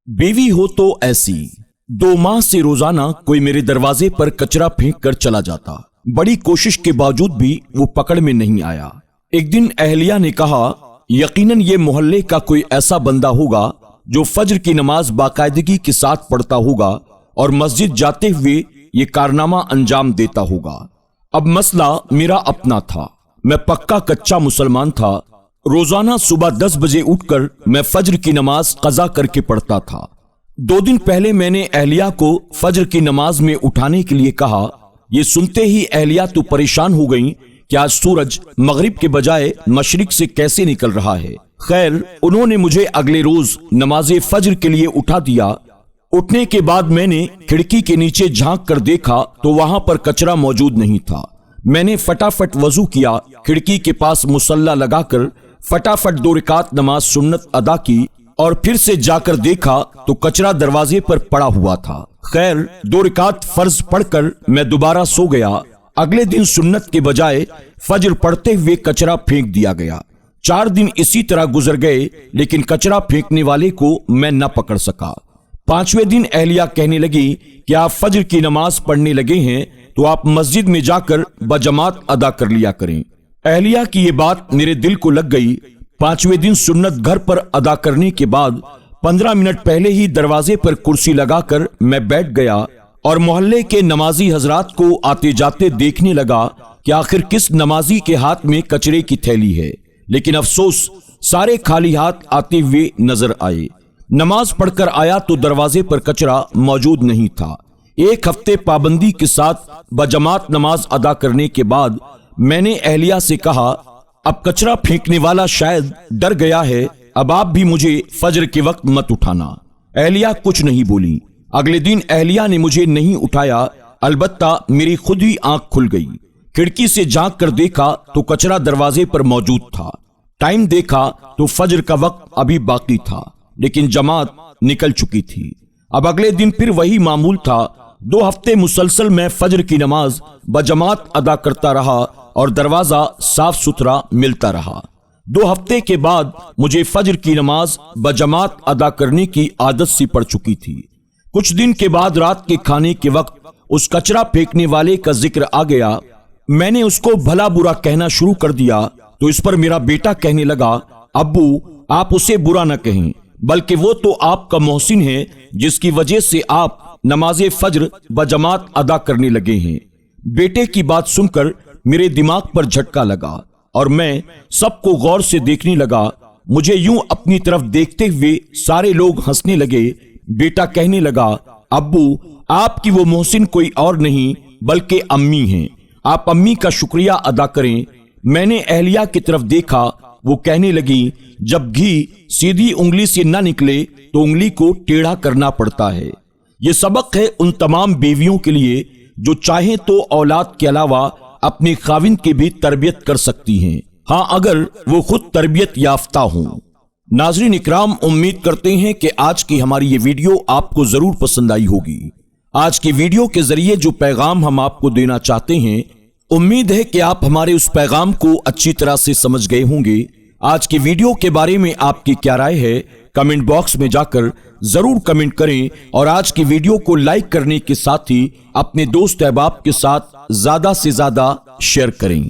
बीवी हो तो ऐसी। 2 माह से रोजाना कोई मेरे दरवाजे पर कचरा फेंक कर चला जाता। बड़ी कोशिश के बावजूद भी वो पकड़ में नहीं आया। एक दिन अहलिया ने कहा, यकीनन ये मोहल्ले का कोई ऐसा बंदा होगा जो फज्र की नमाज बाकायदगी के साथ पढ़ता होगा और मस्जिद जाते हुए ये कारनामा अंजाम देता होगा। अब मसला मेरा अपना था। मैं पक्का कच्चा मुसलमान था। रोजाना सुबह 10 बजे उठकर मैं फज्र की नमाज कज़ा करके पढ़ता था। 2 दिन पहले मैंने अहलिया को फज्र की नमाज में उठाने के लिए कहा। ये सुनते ही अहलिया तो परेशान हो गई कि आज सूरज मगरिब के बजाय मशरिक से कैसे निकल रहा है। खैर, उन्होंने मुझे अगले रोज नमाज फज्र के लिए उठा दिया। उठने के बाद मैंने खिड़की के नीचे झांक कर देखा तो वहां पर कचरा मौजूद नहीं था। मैंने फटाफट वजू किया, खिड़की के पास मुसल्ला लगाकर फटाफट 2 रकात नमाज सुन्नत अदा की और फिर से जाकर देखा तो कचरा दरवाजे पर पड़ा हुआ था। खैर, 2 रकात फर्ज पढ़कर मैं दोबारा सो गया। अगले दिन सुन्नत के बजाय फज्र पढ़ते हुए कचरा फेंक दिया गया। 4 दिन इसी तरह गुजर गए, लेकिन कचरा फेंकने वाले को मैं न पकड़ सका। 5वें दिन अहलिया कहने लगी कि आप फज्र की नमाज पढ़ने लगे हैं तो आप मस्जिद में जाकर बजमात अदा कर लिया करें। अहलिया की ये बात मेरे दिल को लग गई। 5वें दिन सुन्नत घर पर अदा करने के बाद 15 मिनट पहले ही दरवाजे पर कुर्सी लगाकर मैं बैठ गया और मोहल्ले के नमाजी हजरात को आते जाते देखने लगा कि आखिर किस नमाजी के हाथ में कचरे की थैली है। लेकिन अफसोस, सारे खाली हाथ आते हुए नजर आए। नमाज पढ़कर आया तो दरवाजे पर कचरा मौजूद नहीं था। 1 हफ्ते पाबंदी के साथ बजमात नमाज अदा करने के बाद मैंने अहलिया से कहा, अब कचरा फेंकने वाला शायद डर गया है, अब आप भी मुझे फज्र के वक्त मत उठाना। अहलिया कुछ नहीं बोली। अगले दिन अहलिया ने मुझे नहीं उठाया, अलबत्ता मेरी खुद ही आंख खुल गई। खिड़की से झांक कर देखा तो कचरा दरवाजे पर मौजूद था। टाइम देखा तो फज्र का वक्त अभी बाकी था, लेकिन जमात निकल चुकी थी। अब अगले दिन फिर वही मामूल था। 2 हफ्ते मुसलसल मैं फज्र की नमाज बजमात अदा करता रहा और दरवाजा साफ सुथरा मिलता रहा। 2 हफ्ते के बाद मुझे फज्र की नमाज बजमात अदा करने की आदत सी पड़ चुकी थी। कुछ दिन के बाद रात के खाने के वक्त उस कचरा फेंकने वाले का जिक्र आ गया। मैंने उसको भला बुरा कहना शुरू कर दिया तो इस पर मेरा बेटा कहने लगा, अब्बू आप उसे बुरा न कहें, बल्कि वो तो आपका मोहसिन है जिसकी वजह से आप नमाज फज्र बजमात अदा करने लगे हैं। बेटे की बात सुनकर मेरे दिमाग पर झटका लगा और मैं सबको गौर से देखने लगा। मुझे यूं अपनी तरफ देखते हुए सारे लोग हंसने लगे। बेटा कहने लगा, अब्बू आपकी वो मोहसिन कोई और नहीं बल्कि अम्मी हैं, आप अम्मी का शुक्रिया अदा करें। मैंने अहलिया की तरफ देखा, वो कहने लगी, जब घी सीधी उंगली से न निकले तो उंगली को टेढ़ा करना पड़ता है। ये सबक है उन तमाम बीवियों के लिए जो चाहें तो औलाद के अलावा अपने खाविंद की भी तरबियत कर सकती हैं, हाँ अगर वो खुद तरबियत याफ्ता हों। नाज़रीन इकराम, उम्मीद करते हैं कि आज की हमारी ये वीडियो आपको जरूर पसंद आई होगी। आज की वीडियो के जरिए जो पैगाम हम आपको देना चाहते हैं, उम्मीद है कि आप हमारे उस पैगाम को अच्छी तरह से समझ गए होंगे। आज की वीडियो के बारे में आपकी क्या राय है, कमेंट बॉक्स में जाकर जरूर कमेंट करें और आज की वीडियो को लाइक करने के साथ ही अपने दोस्त अहबाब के साथ ज्यादा से ज्यादा शेयर करें।